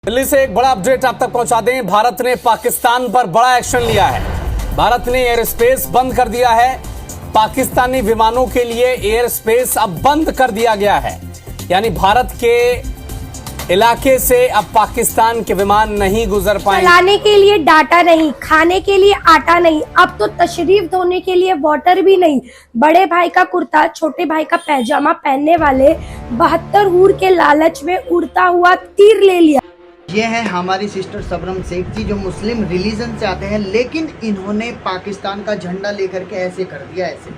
दिल्ली से एक बड़ा अपडेट आप तक पहुंचा दें। भारत ने पाकिस्तान पर बड़ा एक्शन लिया है। भारत ने एयर स्पेस बंद कर दिया है। पाकिस्तानी विमानों के लिए एयर स्पेस अब बंद कर दिया गया है। यानी भारत के इलाके से अब पाकिस्तान के विमान नहीं गुजर पाएंगे। चलाने के लिए डाटा नहीं, खाने के लिए आटा नहीं, अब तो तशरीफ धोने के लिए वाटर भी नहीं। बड़े भाई का कुर्ता, छोटे भाई का पैजामा पहनने वाले 72 हूर के लालच में उड़ता हुआ तीर ले लिया। ये है हमारी सिस्टर सबरम शेख जी, जो मुस्लिम रिलीजन से आते हैं, लेकिन इन्होंने पाकिस्तान का झंडा लेकर के ऐसे कर दिया ऐसे,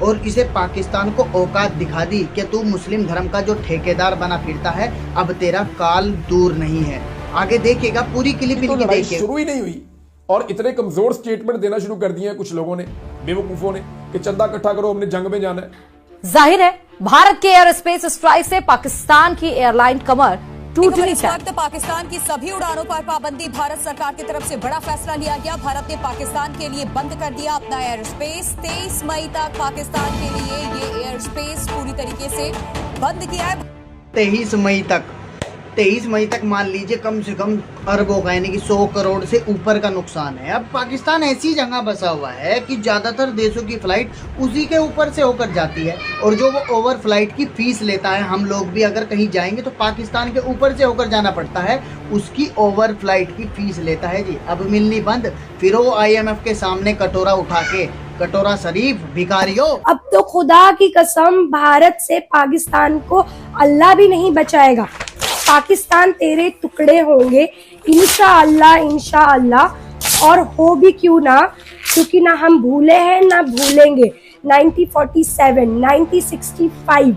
और इसे पाकिस्तान को औकात दिखा दी कि तू मुस्लिम धर्म का जो ठेकेदार बना फिरता है, अब तेरा काल दूर नहीं है। आगे देखिएगा, पूरी क्लिप इनकी देखिए। शुरू ही नहीं हुई और इतने कमजोर स्टेटमेंट देना शुरू कर दिए हैं कुछ लोगों ने, बेवकूफों ने, कि चंदा इकट्ठा करो, हमने जंग में जाना है। जाहिर है भारत के एयर स्पेस स्ट्राइक से पाकिस्तान की एयरलाइन कमर टूटनी चाहिए। पाकिस्तान की सभी उड़ानों पर पाबंदी, भारत सरकार की तरफ से बड़ा फैसला लिया गया। भारत ने पाकिस्तान के लिए बंद कर दिया अपना एयर स्पेस। 23 मई तक पाकिस्तान के लिए ये एयर स्पेस पूरी तरीके से बंद किया है। 23 मई तक मान लीजिए कम से कम अरबों का, यानी कि 100 करोड़ से ऊपर का नुकसान है। अब पाकिस्तान ऐसी जगह बसा हुआ है कि ज़्यादातर देशों की फ्लाइट उसी के ऊपर से होकर जाती है, और जो वो ओवर फ्लाइट की फीस लेता है, हम लोग भी अगर कहीं जाएंगे तो पाकिस्तान के ऊपर से होकर जाना पड़ता है, उसकी ओवर फ्लाइट की फीस लेता है जी। अब मिलनी बंद, फिर वो IMF के सामने कटोरा उठा के, कटोरा शरीफ भिखारियों। अब तो खुदा की कसम, भारत से पाकिस्तान को अल्लाह भी नहीं बचाएगा। पाकिस्तान तेरे टुकड़े होंगे इंशाअल्लाह, इंशाअल्लाह। और हो भी क्यों ना, क्योंकि ना हम भूले हैं ना भूलेंगे। 1947, 1965,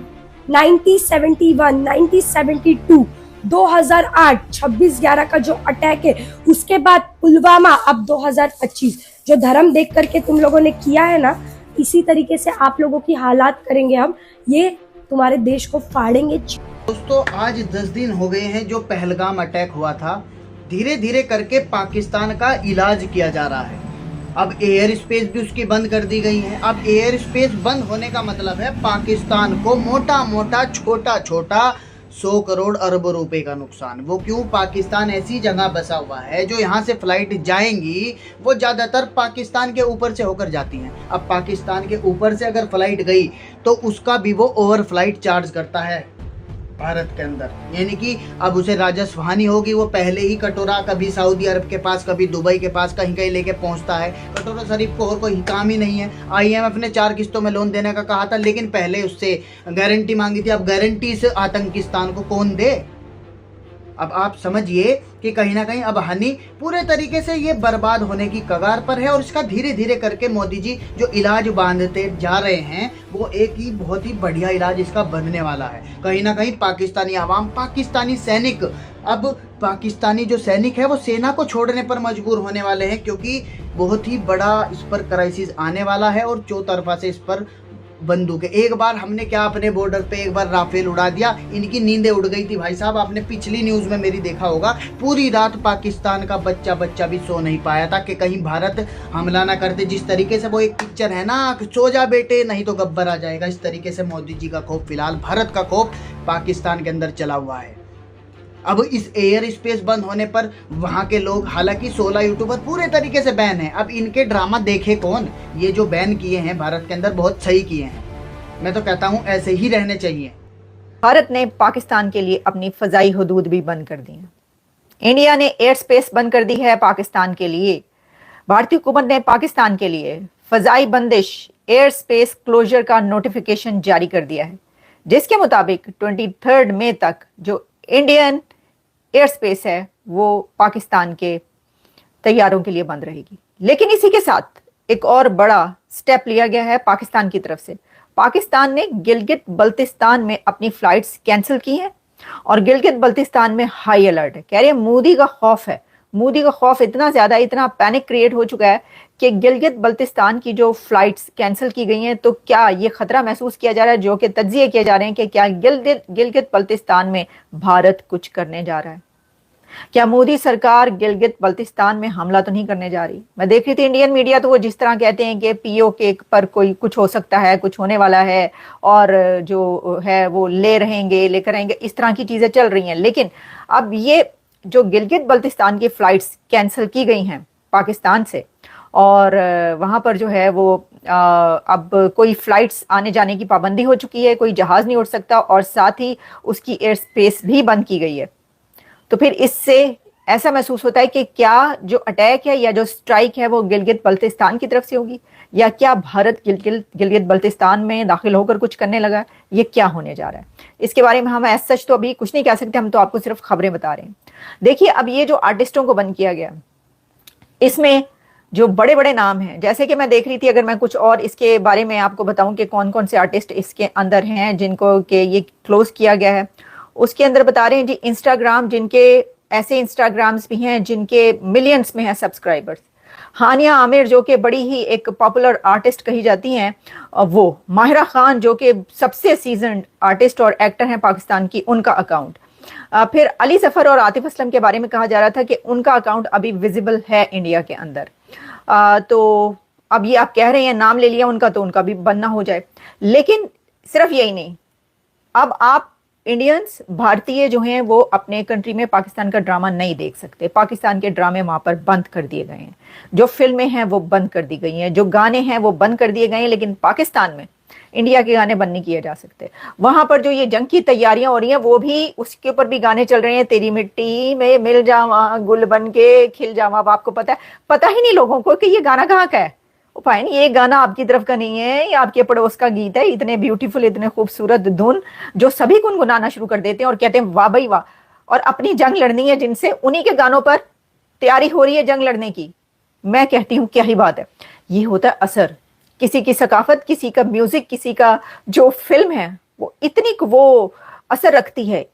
1971, 1972, 2008, 26/11 का जो अटैक है, उसके बाद पुलवामा, अब 2025 जो धर्म देख करके तुम लोगों ने किया है ना, इसी तरीके से आप लोगों की हालात करेंगे हम। ये तुम्हारे देश को फाड़ेंगे। दोस्तों, आज 10 दिन हो गए हैं जो पहलगाम अटैक हुआ था। धीरे धीरे करके पाकिस्तान का इलाज किया जा रहा है। अब एयर स्पेस भी उसकी बंद कर दी गई है। अब एयर स्पेस बंद होने का मतलब है पाकिस्तान को मोटा मोटा, छोटा छोटा 100 करोड़ अरबों रुपए का नुकसान। वो क्यों? पाकिस्तान ऐसी जगह बसा हुआ है जो यहाँ से फ्लाइट जाएंगी वो ज़्यादातर पाकिस्तान के ऊपर से होकर जाती हैं। अब पाकिस्तान के ऊपर से अगर फ्लाइट गई तो उसका भी वो ओवर फ्लाइट चार्ज करता है भारत के अंदर, यानी कि अब उसे राजस्व हानि होगी। वो पहले ही कटोरा कभी सऊदी अरब के पास, कभी दुबई के पास, कहीं कहीं लेके पहुंचता है। कटोरा शरीफ को और कोई काम ही नहीं है। IMF ने 4 किस्तों में लोन देने का कहा था, लेकिन पहले उससे गारंटी मांगी थी। अब गारंटी से आतंकिस्तान को कौन दे? अब आप समझिए कि कहीं ना कहीं अब हनी पूरे तरीके से ये बर्बाद होने की कगार पर है, और इसका धीरे धीरे करके मोदी जी जो इलाज बांधते जा रहे हैं, वो एक ही बहुत ही बढ़िया इलाज इसका बनने वाला है। कहीं ना कहीं पाकिस्तानी आवाम, पाकिस्तानी सैनिक, अब पाकिस्तानी जो सैनिक है वो सेना को छोड़ने पर मजबूर होने वाले हैं, क्योंकि बहुत ही बड़ा इस पर क्राइसिस आने वाला है, और चौतरफा से इस पर बंदूक है। एक बार हमने क्या अपने बॉर्डर पे एक बार राफेल उड़ा दिया, इनकी नींदें उड़ गई थी भाई साहब। आपने पिछली न्यूज में मेरी देखा होगा, पूरी रात पाकिस्तान का बच्चा भी सो नहीं पाया था कि कहीं भारत हमला ना करते। जिस तरीके से वो एक पिक्चर है ना, सो जा बेटे नहीं तो गब्बर आ जाएगा, इस तरीके से मोदी जी का खौफ, फिलहाल भारत का खौफ पाकिस्तान के अंदर चला हुआ है। अब इस एयर स्पेस बंद होने पर वहां के लोग, हालांकि 16 यूट्यूबर पूरे तरीके से बैन है। अब इनके ड्रामा देखे कौन? ये जो बैन किए हैं भारत के अंदर बहुत सही किए हैं। मैं तो कहता हूं ऐसे ही रहने चाहिए। भारत ने पाकिस्तान के लिए अपनी फजाई हदूद भी बंद कर दी है। इंडिया ने एयर स्पेस बंद कर दी है पाकिस्तान के लिए। भारतीय हुकूमत ने पाकिस्तान के लिए फजाई बंदिश, एयर स्पेस क्लोजर का नोटिफिकेशन जारी कर दिया है, जिसके मुताबिक 23 मई तक जो इंडियन एयर स्पेस है वो पाकिस्तान के तैयारों के लिए बंद रहेगी। लेकिन इसी के साथ एक और बड़ा स्टेप लिया गया है पाकिस्तान की तरफ से। पाकिस्तान ने गिलगित बल्तिस्तान में अपनी फ्लाइट्स कैंसिल की हैं, और गिलगित बल्तिस्तान में हाई अलर्ट है। कह रहे हैं मोदी का खौफ है। मोदी का खौफ इतना ज्यादा, इतना पैनिक क्रिएट हो चुका है कि गिलगित बल्तिस्तान की जो फ्लाइट्स कैंसिल की गई हैं, तो क्या ये खतरा महसूस किया जा रहा है, जो कि तज्जिए किए जा रहे हैं कि क्या गिलगित बल्तिस्तान में भारत कुछ करने जा रहा है? क्या मोदी सरकार गिलगित बल्तिस्तान में हमला तो नहीं करने जा रही? मैं देख रही थी इंडियन मीडिया, तो वो जिस तरह कहते हैं कि POK पर कोई कुछ हो सकता है, कुछ होने वाला है, और जो है वो लेकर रहेंगे, इस तरह की चीजें चल रही हैं। लेकिन अब ये जो गिलगित बल्तिस्तान की फ्लाइट्स कैंसिल की गई हैं पाकिस्तान से, और वहाँ पर जो है वो अब कोई फ्लाइट्स आने जाने की पाबंदी हो चुकी है, कोई जहाज़ नहीं उड़ सकता, और साथ ही उसकी एयर स्पेस भी बंद की गई है। तो फिर इससे ऐसा महसूस होता है कि क्या जो अटैक है या जो स्ट्राइक है वो गिलगित बल्तिस्तान की तरफ से होगी, या क्या भारत गिलगित बल्तिस्तान में दाखिल होकर कुछ करने लगा है, ये क्या होने जा रहा है। इसके बारे में हम एज सच तो अभी कुछ नहीं कह सकते, हम तो आपको सिर्फ खबरें बता रहे हैं। देखिए, अब ये जो आर्टिस्टों को बंद किया गया, इसमें जो बड़े बड़े नाम हैं, जैसे कि मैं देख रही थी, अगर मैं कुछ और इसके बारे में आपको बताऊं कि कौन कौन से आर्टिस्ट इसके अंदर हैं जिनको के ये क्लोज किया गया है, उसके अंदर बता रहे हैं जी इंस्टाग्राम, जिनके ऐसे इंस्टाग्राम्स भी हैं जिनके मिलियंस में है सब्सक्राइबर्स। हानिया आमिर जो कि बड़ी ही एक पॉपुलर आर्टिस्ट कही जाती हैं, वो माहिरा खान जो कि सबसे सीजन्ड आर्टिस्ट और एक्टर हैं पाकिस्तान की, उनका अकाउंट। फिर अली जफर और आतिफ असलम के बारे में कहा जा रहा था कि उनका अकाउंट अभी विजिबल है इंडिया के अंदर। तो अब ये आप कह रहे हैं, नाम ले लिया उनका तो उनका भी बनना हो जाए। लेकिन सिर्फ यही नहीं, अब आप इंडियंस, भारतीय जो हैं वो अपने कंट्री में पाकिस्तान का ड्रामा नहीं देख सकते। पाकिस्तान के ड्रामे वहां पर बंद कर दिए गए हैं, जो फिल्में हैं वो बंद कर दी गई हैं, जो गाने हैं वो बंद कर दिए गए हैं। लेकिन पाकिस्तान में इंडिया के गाने बंद नहीं किए जा सकते। वहां पर जो ये जंग की तैयारियां हो रही हैं, वो भी उसके ऊपर भी गाने चल रहे हैं, तेरी मिट्टी में मिल जावा, गुल बन के खिल जावा। अब आपको पता है, पता ही नहीं लोगों को कि ये गाना कहाँ का है। पाए नहीं, ये गाना आपकी तरफ का नहीं है, ये आपके पड़ोस का गीत है। इतने ब्यूटीफुल, इतने खूबसूरत धुन जो सभी गुनगुनाना शुरू कर देते हैं और कहते हैं वाह भाई वाह, और अपनी जंग लड़नी है जिनसे, उन्हीं के गानों पर तैयारी हो रही है जंग लड़ने की। मैं कहती हूँ क्या ही बात है। ये होता है असर, किसी की सकाफत, किसी का म्यूजिक, किसी का जो फिल्म है वो इतनी वो असर रखती है,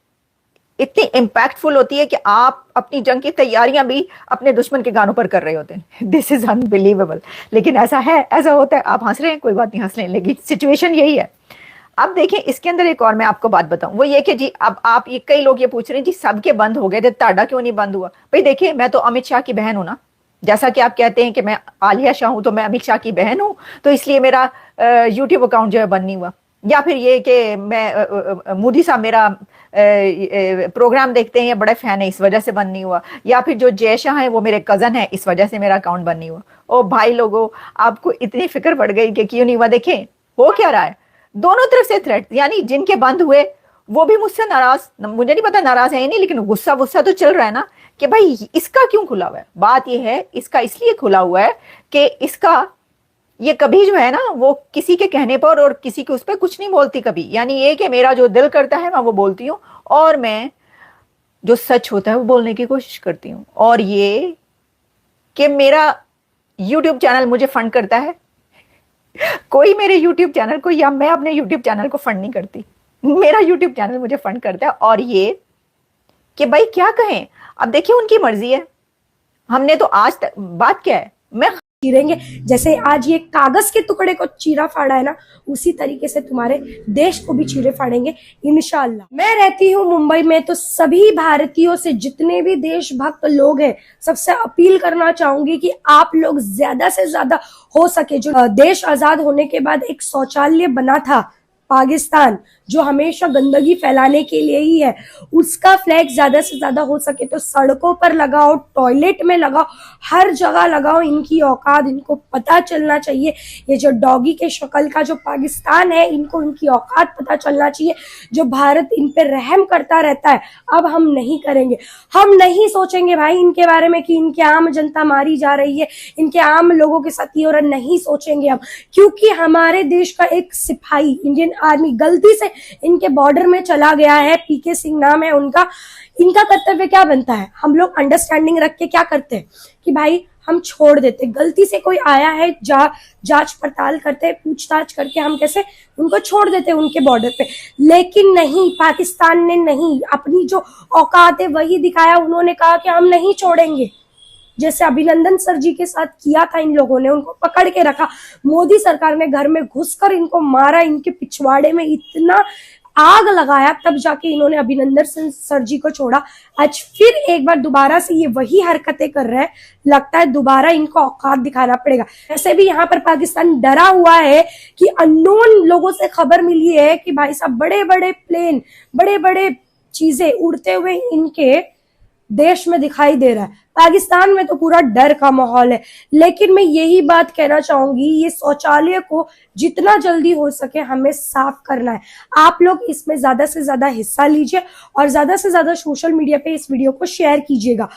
इतनी इम्पैक्टफुल होती है कि आप अपनी जंग की तैयारियां भी अपने दुश्मन के गानों पर कर रहे होते हैं। This is unbelievable. लेकिन ऐसा है, ऐसा होता है। आप हंस रहे हैं, कोई बात नहीं, हंस रहे हैं, लेकिन सिचुएशन यही है। अब देखिए, इसके अंदर एक और मैं आपको बात बताऊं, वो ये कि जी अब आप ये कई लोग ये पूछ रहे हैं जी सबके बंद हो गए थे, ताड़ा क्यों नहीं बंद हुआ। भाई देखिए, मैं तो अमित शाह की बहन हूं ना, जैसा कि आप कहते हैं कि मैं आलिया शाह हूं, तो मैं अमित शाह की बहन हूं, तो इसलिए मेरा यूट्यूब अकाउंट जो है बंद नहीं हुआ। या फिर ये कि मैं मोदी साहब मेरा प्रोग्राम देखते हैं या बड़े फैन है, इस वजह से बंद नहीं हुआ। या फिर जो जय शाह है वो मेरे कजन है, इस वजह से मेरा अकाउंट बंद नहीं हुआ। ओ भाई लोगों, आपको इतनी फिक्र पड़ गई कि क्यों नहीं हुआ। देखें हो क्या रहा है, दोनों तरफ से थ्रेट, यानी जिनके बंद हुए वो भी मुझसे नाराज, मुझे नहीं पता नाराज है या नहीं, लेकिन गुस्सा तो चल रहा है ना कि भाई इसका क्यों खुला हुआ है। बात यह है, इसका इसलिए खुला हुआ है कि इसका ये कभी जो है ना वो किसी के कहने पर और किसी के उस पर कुछ नहीं बोलती कभी। यानी ये कि मेरा जो दिल करता है मैं वो बोलती हूँ, और मैं जो सच होता है वो बोलने की कोशिश करती हूँ। और ये कि मेरा YouTube चैनल मुझे फंड करता है, कोई मेरे YouTube चैनल को या मैं अपने YouTube चैनल को फंड नहीं करती, मेरा YouTube चैनल मुझे फंड करता है। और ये कि भाई क्या कहें, अब देखिए उनकी मर्जी है। हमने तो आज तक बात क्या है, मैं चीरेंगे, जैसे आज ये कागज के टुकड़े को चीरा फाड़ा है ना, उसी तरीके से तुम्हारे देश को भी चीरे फाड़ेंगे इंशाल्लाह। मैं रहती हूँ मुंबई में, तो सभी भारतीयों से, जितने भी देशभक्त लोग हैं, सबसे अपील करना चाहूंगी कि आप लोग ज्यादा से ज्यादा हो सके, जो देश आजाद होने के बाद एक शौचालय बना था पाकिस्तान, जो हमेशा गंदगी फैलाने के लिए ही है, उसका फ्लैग ज्यादा से ज्यादा हो सके तो सड़कों पर लगाओ, टॉयलेट में लगाओ, हर जगह लगाओ। इनकी औकात इनको पता चलना चाहिए। ये जो डॉगी के शक्ल का जो पाकिस्तान है, इनको इनकी औकात पता चलना चाहिए। जो भारत इन पे रहम करता रहता है, अब हम नहीं करेंगे। हम नहीं सोचेंगे भाई इनके बारे में कि इनके आम जनता मारी जा रही है, इनके आम लोगों के साथ ये हो रहा, नहीं सोचेंगे हम, क्योंकि हमारे देश का एक सिपाही, इंडियन आर्मी गलती से इनके बॉर्डर में चला गया है, पीके सिंह नाम है उनका। इनका कर्तव्य क्या बनता है, हम लोग अंडरस्टैंडिंग रख के क्या करते हैं कि भाई हम छोड़ देते। गलती से कोई आया है, जांच पड़ताल करते, पूछताछ करके हम कैसे उनको छोड़ देते उनके बॉर्डर पे। लेकिन नहीं, पाकिस्तान ने नहीं, अपनी जो औकात है वही दिखाया। उन्होंने कहा कि हम नहीं छोड़ेंगे, जैसे अभिनंदन सर जी के साथ किया था। इन लोगों ने उनको पकड़ के रखा, मोदी सरकार ने घर में घुसकर इनको मारा, इनके पिछवाड़े में इतना आग लगाया, तब जाके इन्होंने अभिनंदन सर जी को छोड़ा। आज फिर एक बार दोबारा से ये वही हरकतें कर रहे हैं। लगता है दोबारा इनको औकात दिखाना पड़ेगा। ऐसे भी यहाँ पर पाकिस्तान डरा हुआ है कि अननोन लोगों से खबर मिली है कि भाई साहब बड़े बड़े प्लेन, बड़े बड़े चीजें उड़ते हुए इनके देश में दिखाई दे रहा है। पाकिस्तान में तो पूरा डर का माहौल है। लेकिन मैं यही बात कहना चाहूंगी, ये शौचालय को जितना जल्दी हो सके हमें साफ करना है। आप लोग इसमें ज्यादा से ज्यादा हिस्सा लीजिए और ज्यादा से ज्यादा सोशल मीडिया पे इस वीडियो को शेयर कीजिएगा।